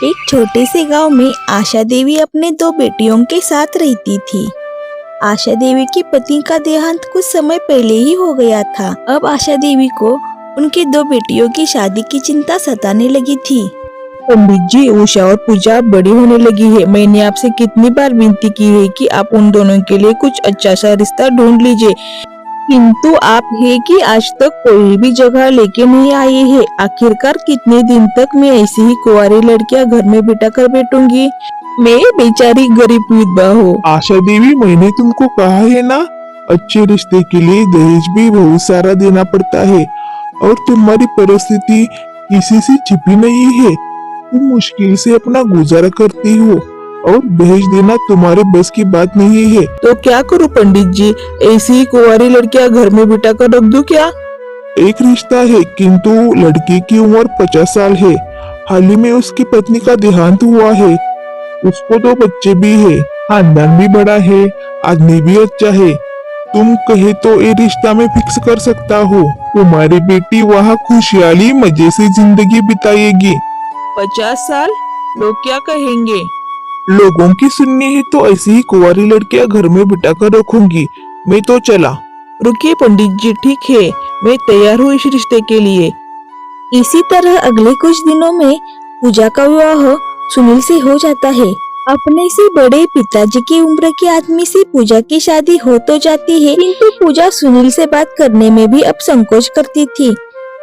एक छोटे से गांव में आशा देवी अपने दो बेटियों के साथ रहती थी। आशा देवी के पति का देहांत कुछ समय पहले ही हो गया था। अब आशा देवी को उनके दो बेटियों की शादी की चिंता सताने लगी थी। पंडित जी, उषा और पूजा अब बड़ी होने लगी है। मैंने आपसे कितनी बार विनती की है कि आप उन दोनों के लिए कुछ अच्छा सा रिश्ता ढूंढ लीजिए, किंतु आप है कि आज तक कोई भी जगह लेके नहीं आई है। आखिरकार कितने दिन तक मैं ऐसी ही कुंवारी लड़कियां घर में बिठा कर बैठूंगी। मैं बेचारी गरीब विधवा हूँ। आशा देवी, मैंने तुमको कहा है ना, अच्छे रिश्ते के लिए दहेज भी बहुत सारा देना पड़ता है और तुम्हारी परिस्थिति किसी से छिपी नहीं है। तुम मुश्किल से अपना गुजारा करती हो और दहेज देना तुम्हारे बस की बात नहीं है। तो क्या करूँ पंडित जी, ऐसी ही कुंवारी लड़कियां घर में बिठा कर रख दूं क्या? एक रिश्ता है, किंतु लड़की की उम्र 50 साल है। हाल ही में उसकी पत्नी का देहांत हुआ है। उसको दो बच्चे भी है, खानदान भी बड़ा है, आदमी भी अच्छा है। तुम कहे तो ये रिश्ता में फिक्स कर सकता हो। तुम्हारी बेटी वहाँ खुशहाली मजे से जिंदगी बिताएगी। 50 साल? लोग क्या कहेंगे? लोगों की सुननी है तो ऐसी ही कुंवारी लड़कियां घर में बिठा कर रखूंगी। मैं तो चला। रुकिए पंडित जी, ठीक है, मैं तैयार हूँ इस रिश्ते के लिए। इसी तरह अगले कुछ दिनों में पूजा का विवाह सुनील से हो जाता है। अपने से बड़े पिताजी की उम्र के आदमी से पूजा की शादी हो तो जाती है, किंतु पूजा सुनील से बात करने में भी अब संकोच करती थी।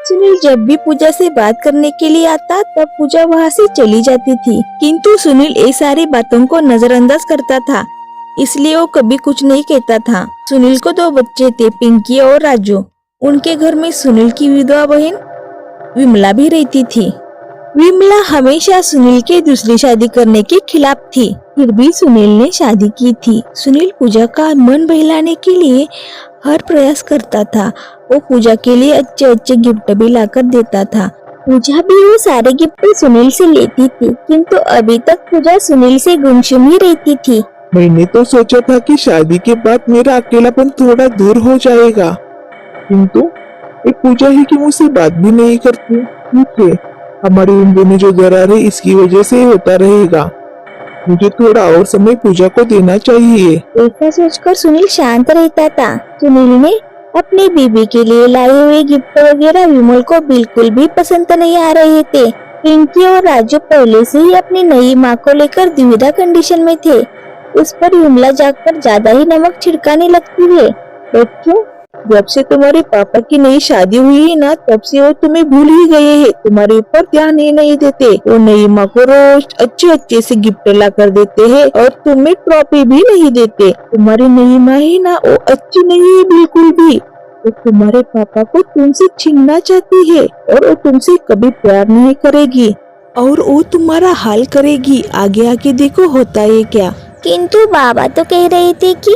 सुनील जब भी पूजा से बात करने के लिए आता तब पूजा वहाँ से चली जाती थी, किंतु सुनील ये सारी बातों को नजरअंदाज करता था, इसलिए वो कभी कुछ नहीं कहता था। सुनील को दो बच्चे थे, पिंकी और राजू। उनके घर में सुनील की विधवा बहन विमला भी रहती थी। विमला हमेशा सुनील के दूसरी शादी करने के खिलाफ थी, फिर भी सुनील ने शादी की थी। सुनील पूजा का मन बहलाने के लिए हर प्रयास करता था। वो पूजा के लिए अच्छे अच्छे गिफ्ट भी लाकर देता था। पूजा भी वो सारे गिफ्ट सुनील से लेती थी, किंतु अभी तक पूजा सुनील से गुमसुम ही रहती थी। मैंने तो सोचा था कि शादी के बाद मेरा अकेलापन थोड़ा दूर हो जाएगा, किंतु ये पूजा ही कि मुझसे बात भी नहीं करती। ठीक है, हमारी उम्र में जो दरार है इसकी वजह से होता रहेगा। मुझे थोड़ा और समय पूजा को देना चाहिए। ऐसा सोचकर सुनील शांत रहता था। सुनील ने अपनी बीबी के लिए लाए हुए गिफ्ट वगैरह विमल को बिल्कुल भी पसंद नहीं आ रहे थे। पिंकी और राजू पहले से ही अपनी नई माँ को लेकर दुविधा कंडीशन में थे। उस पर विमला जाकर ज्यादा ही नमक छिड़काने लगती है। बच्चों, जब से तुम्हारे पापा की नई शादी हुई है ना, तब से वो तुम्हें भूल ही गए हैं। तुम्हारे ऊपर ध्यान ही नहीं देते। वो नई माँ को रोज अच्छे अच्छे से गिफ्ट ला कर देते हैं और तुम्हें ट्रॉफी भी नहीं देते। तुम्हारी नई माँ ही ना, वो अच्छी नहीं है बिल्कुल भी। वो तुम्हारे पापा को तुमसे छीनना चाहती है और वो तुमसे कभी प्यार नहीं करेगी और वो तुम्हारा हाल करेगी। आगे आगे देखो होता है क्या। किंतु बाबा तो कह रहे थे कि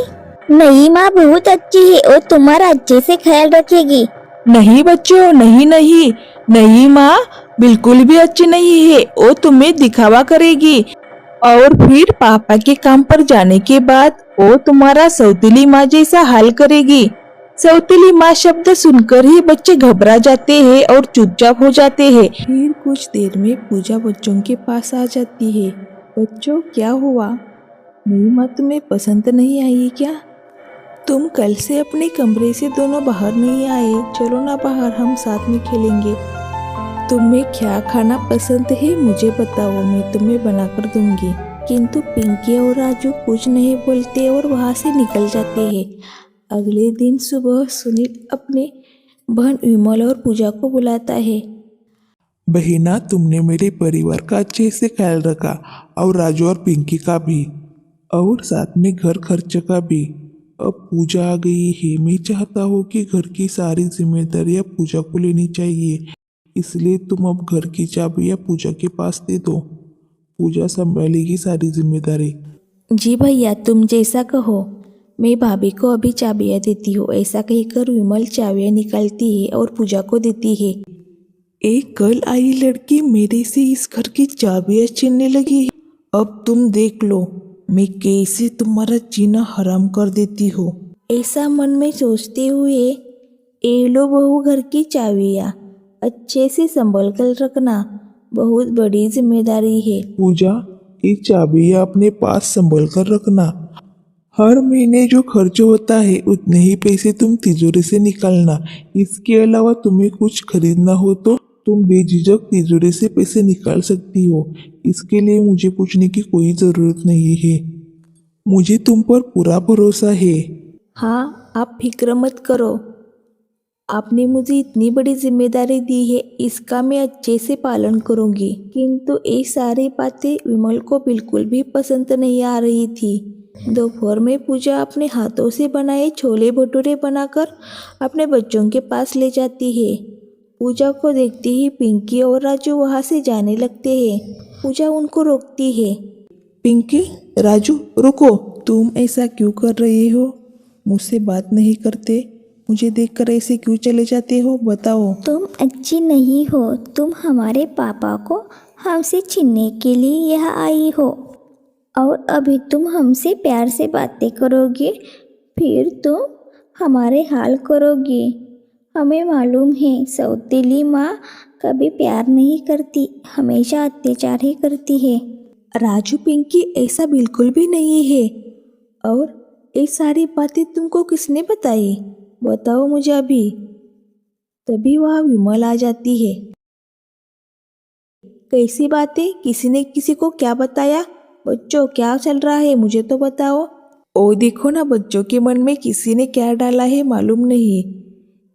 नई माँ बहुत अच्छी है और तुम्हारा अच्छे से ख्याल रखेगी। नहीं बच्चों, नहीं नहीं, नई माँ बिल्कुल भी अच्छी नहीं है। वो तुम्हें दिखावा करेगी और फिर पापा के काम पर जाने के बाद वो तुम्हारा सौतेली माँ जैसा हाल करेगी। सौतेली माँ शब्द सुनकर ही बच्चे घबरा जाते हैं और चुपचाप हो जाते हैं। फिर कुछ देर में पूजा बच्चों के पास आ जाती है। बच्चों, क्या हुआ? नई माँ तुम्हें पसंद नहीं आई क्या? तुम कल से अपने कमरे से दोनों बाहर नहीं आए। चलो ना बाहर, हम साथ में खेलेंगे। तुम्हें क्या खाना पसंद है मुझे बताओ, मैं तुम्हें बनाकर दूंगी। किंतु पिंकी और राजू कुछ नहीं बोलते और वहां से निकल जाते हैं। अगले दिन सुबह सुनील अपने बहन विमल और पूजा को बुलाता है। बहिना, तुमने मेरे परिवार का अच्छे से ख्याल रखा और राजू और पिंकी का भी, और साथ में घर खर्च का भी। अब पूजा आ गई है, मैं चाहता हूँ कि घर की सारी जिम्मेदारियाँ पूजा को लेनी चाहिए, इसलिए तुम अब घर की चाबियाँ पूजा के पास दे दो। पूजा संभालेगी सारी जिम्मेदारी। जी भैया, तुम जैसा कहो। मैं भाभी को अभी चाबियाँ देती हूँ। ऐसा कहकर विमल चाबियाँ निकालती है और पूजा को देती है। एक कल आई लड़की मेरे से इस घर की चाबियाँ छीनने लगी है। अब तुम देख लो मैं कैसे तुम्हारा जीना हराम कर देती हूँ। ऐसा मन में सोचते हुए, ए लो बहू घर की चाबियाँ, अच्छे से संभल कर रखना, बहुत बड़ी जिम्मेदारी है। पूजा, ये चाबियां अपने पास संभल कर रखना। हर महीने जो खर्च होता है उतने ही पैसे तुम तिजोरी से निकालना। इसके अलावा तुम्हें कुछ खरीदना हो तो तुम बेझिझक तिजोरी से पैसे निकाल सकती हो। इसके लिए मुझे पूछने की कोई ज़रूरत नहीं है। मुझे तुम पर पूरा भरोसा है। हाँ, आप फिक्र मत करो। आपने मुझे इतनी बड़ी जिम्मेदारी दी है, इसका मैं अच्छे से पालन करूंगी। किंतु ये सारी बातें विमल को बिल्कुल भी पसंद नहीं आ रही थी। दोपहर में पूजा अपने हाथों से बनाए छोले भटूरे बनाकर अपने बच्चों के पास ले जाती है। पूजा को देखते ही पिंकी और राजू वहाँ से जाने लगते हैं। पूजा उनको रोकती है। पिंकी, राजू, रुको। तुम ऐसा क्यों कर रहे हो? मुझसे बात नहीं करते? मुझे देखकर ऐसे क्यों चले जाते हो? बताओ। तुम अच्छी नहीं हो। तुम हमारे पापा को हमसे छीनने के लिए यहाँ आई हो और अभी तुम हमसे प्यार से बातें करोगे, फिर तुम हमारे हाल करोगे। हमें मालूम है सौतेली माँ कभी प्यार नहीं करती, हमेशा अत्याचार ही करती है। राजू, पिंकी, ऐसा बिल्कुल भी नहीं है। और ये सारी बातें तुमको किसने बताई? बताओ मुझे अभी। तभी वह विमल आ जाती है। कैसी बातें? किसी ने किसी को क्या बताया? बच्चों, क्या चल रहा है, मुझे तो बताओ। ओ देखो ना, बच्चों के मन में किसी ने क्या डाला है मालूम नहीं,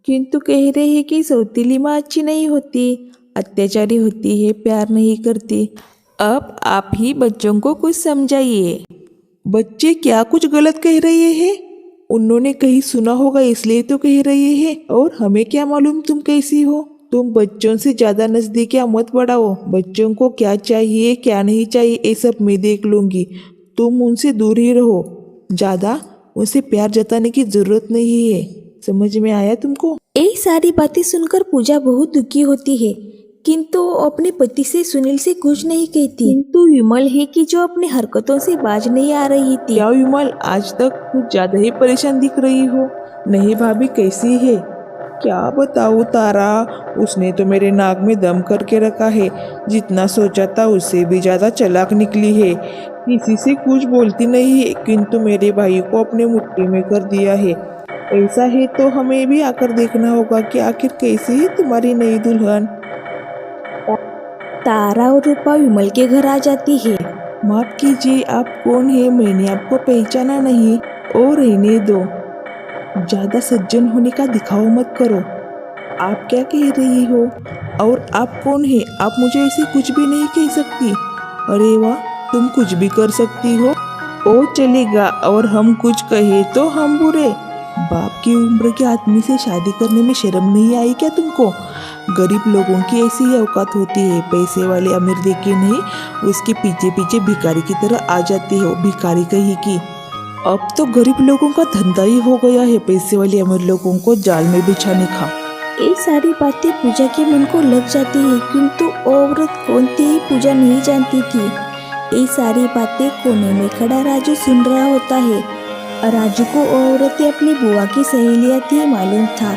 किंतु कह रहे हैं कि सौतेली माँ अच्छी नहीं होती, अत्याचारी होती है, प्यार नहीं करती। अब आप ही बच्चों को कुछ समझाइए। बच्चे क्या कुछ गलत कह रहे हैं? उन्होंने कहीं सुना होगा इसलिए तो कह रहे हैं। और हमें क्या मालूम तुम कैसी हो? तुम बच्चों से ज्यादा नजदीकियां मत बढ़ाओ। बच्चों को क्या चाहिए क्या नहीं चाहिए ये सब मैं देख लूंगी। तुम उनसे दूर ही रहो। ज्यादा उनसे प्यार जताने की जरूरत नहीं है। समझ में आया तुमको? ये सारी बातें सुनकर पूजा बहुत दुखी होती है, किंतु अपने पति से सुनील से कुछ नहीं कहती। किंतु विमल है कि जो अपनी हरकतों से बाज नहीं आ रही थी। क्या विमल, आज तक कुछ ज्यादा ही परेशान दिख रही हो? नहीं भाभी, कैसी है? क्या बताऊँ तारा, उसने तो मेरे नाक में दम करके रखा है। जितना सोचा था उससे भी ज्यादा चालाक निकली है। किसी से कुछ बोलती नहीं है, किंतु मेरे भाई को अपने मुट्ठी में कर दिया है। ऐसा है तो हमें भी आकर देखना होगा कि आखिर कैसी है तुम्हारी नई दुल्हन। तारा और रूपा विमल के घर आ जाती है। माफ कीजिए, आप कौन है? मैंने आपको पहचाना नहीं। और रहने दो, ज्यादा सज्जन होने का दिखावा मत करो। आप क्या कह रही हो? और आप कौन है? आप मुझे ऐसे कुछ भी नहीं कह सकती। अरे वाह, तुम कुछ भी कर सकती हो। ओ चलेगा, और हम कुछ कहे तो हम बुरे। बाप की उम्र के आदमी से शादी करने में शर्म नहीं आई क्या तुमको? गरीब लोगों की ऐसी ही औकात होती है। पैसे वाले अमीर देखे नहीं, उसके पीछे पीछे भिखारी की तरह आ जाती हो। भिखारी कही की। अब तो गरीब लोगों का धंधा ही हो गया है पैसे वाले अमीर लोगों को जाल में बिछाने का। ये सारी बातें पूजा के मन को लग जाती है, किंतु औरत कौन थी पूजा नहीं जानती थी। ये सारी बातें कोने में खड़ा राजू सुन रहा होता है। राजू को औरतें अपनी बुआ की सहेलियां थी मालूम था।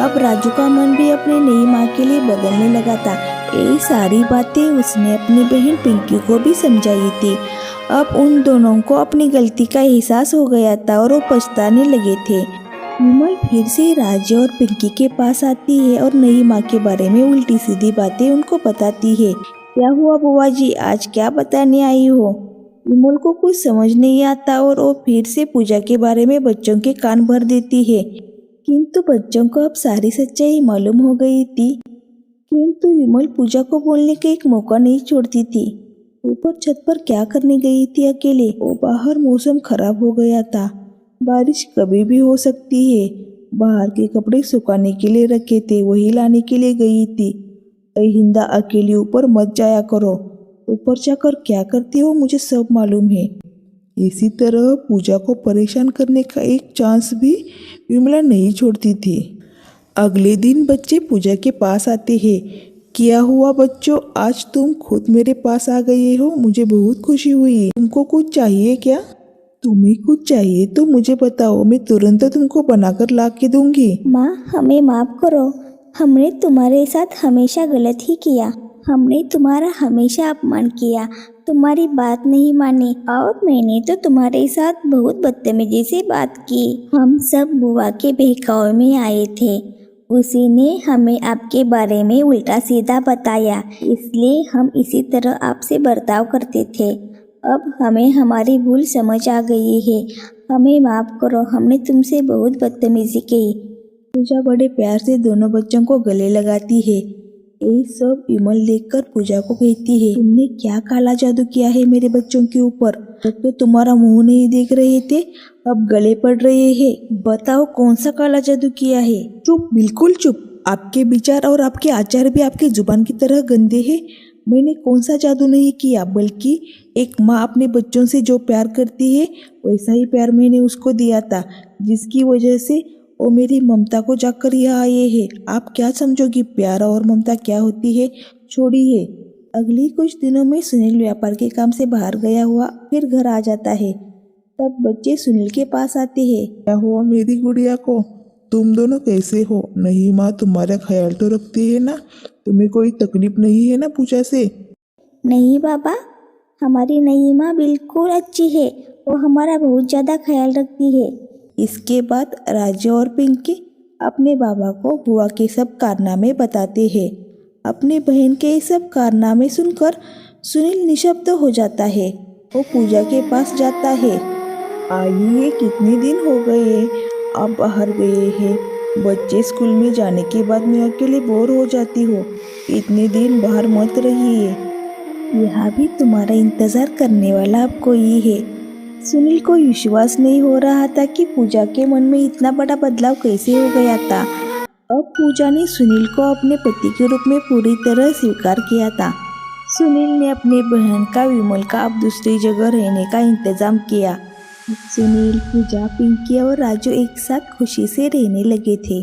अब राजू का मन भी अपनी नई माँ के लिए बदलने लगा था। ये सारी बातें उसने अपनी बहन पिंकी को भी समझाई थी। अब उन दोनों को अपनी गलती का एहसास हो गया था और वो पछताने लगे थे। विमल फिर से राजू और पिंकी के पास आती है और नई माँ के बारे में उल्टी सीधी बातें उनको बताती है। क्या हुआ बुआ जी, आज क्या बताने आई हो? विमल को कुछ समझ नहीं आता और वो फिर से पूजा के बारे में बच्चों के कान भर देती है। किंतु बच्चों को अब सारी सच्चाई मालूम हो गई थी। किंतु विमल पूजा को बोलने का एक मौका नहीं छोड़ती थी। ऊपर छत पर क्या करने गई थी अकेले? वो बाहर मौसम खराब हो गया था, बारिश कभी भी हो सकती है। बाहर के कपड़े सुखाने के लिए रखे थे, वही लाने के लिए गई थी। अहिंदा, अकेली ऊपर मत जाया करो। ऊपर जाकर क्या करती हो मुझे सब मालूम है। इसी तरह पूजा को परेशान करने का एक चांस भी विमला नहीं छोड़ती थी। अगले दिन बच्चे पूजा के पास आते हैं। क्या हुआ बच्चों, आज तुम खुद मेरे पास आ गए हो, मुझे बहुत खुशी हुई। तुमको कुछ चाहिए क्या? तुम्हें कुछ चाहिए तो मुझे बताओ, मैं तुरंत तुमको बनाकर ला के दूंगी। माँ, हमें माफ करो। हमने तुम्हारे साथ हमेशा गलत ही किया। हमने तुम्हारा हमेशा अपमान किया, तुम्हारी बात नहीं मानी और मैंने तो तुम्हारे साथ बहुत बदतमीजी से बात की। हम सब बुआ के बहकावे में आए थे, उसी ने हमें आपके बारे में उल्टा सीधा बताया, इसलिए हम इसी तरह आपसे बर्ताव करते थे। अब हमें हमारी भूल समझ आ गई है, हमें माफ़ करो, हमने तुमसे बहुत बदतमीजी की। पूजा बड़े प्यार से दोनों बच्चों को गले लगाती है। ये सब विमल देखकर पूजा को कहती है, तुमने क्या काला जादू किया है मेरे बच्चों के ऊपर? तब तो तुम्हारा मुंह नहीं देख रहे थे, अब गले पड़ रहे हैं। बताओ कौन सा काला जादू किया है? चुप, बिल्कुल चुप। आपके विचार और आपके आचार भी आपकी जुबान की तरह गंदे हैं। मैंने कौन सा जादू नहीं किया, बल्कि एक माँ अपने बच्चों से जो प्यार करती है वैसा ही प्यार मैंने उसको दिया था, जिसकी वजह से वो मेरी ममता को जाकर यहाँ आए हैं। आप क्या समझोगी प्यार और ममता क्या होती है? छोड़िए। अगले कुछ दिनों में सुनील व्यापार के काम से बाहर गया हुआ फिर घर आ जाता है। तब बच्चे सुनील के पास आते हैं। क्या हुआ मेरी गुड़िया को? तुम दोनों कैसे हो? नहीं माँ, तुम्हारा ख्याल तो रखती है ना? तुम्हें कोई तकलीफ नहीं है ना पूजा से? नहीं बाबा, हमारी नई माँ बिल्कुल अच्छी है, वो हमारा बहुत ज़्यादा ख्याल रखती है। इसके बाद राजू और पिंकी अपने बाबा को बुआ के सब कारनामे बताते हैं। अपनी बहन के ये सब कारनामे सुनकर सुनील निशब्द हो जाता है। वो पूजा के पास जाता है। आइए, कितने दिन हो गए आप बाहर गए हैं? बच्चे स्कूल में जाने के बाद मैं अकेले बोर हो जाती हूँ। इतने दिन बाहर मत रहिए, यहाँ भी तुम्हारा इंतज़ार करने वाला अब कोई है। सुनील को विश्वास नहीं हो रहा था कि पूजा के मन में इतना बड़ा बदलाव कैसे हो गया था। अब पूजा ने सुनील को अपने पति के रूप में पूरी तरह स्वीकार किया था। सुनील ने अपनी बहन का विमल का अब दूसरी जगह रहने का इंतजाम किया। सुनील, पूजा, पिंकी और राजू एक साथ खुशी से रहने लगे थे।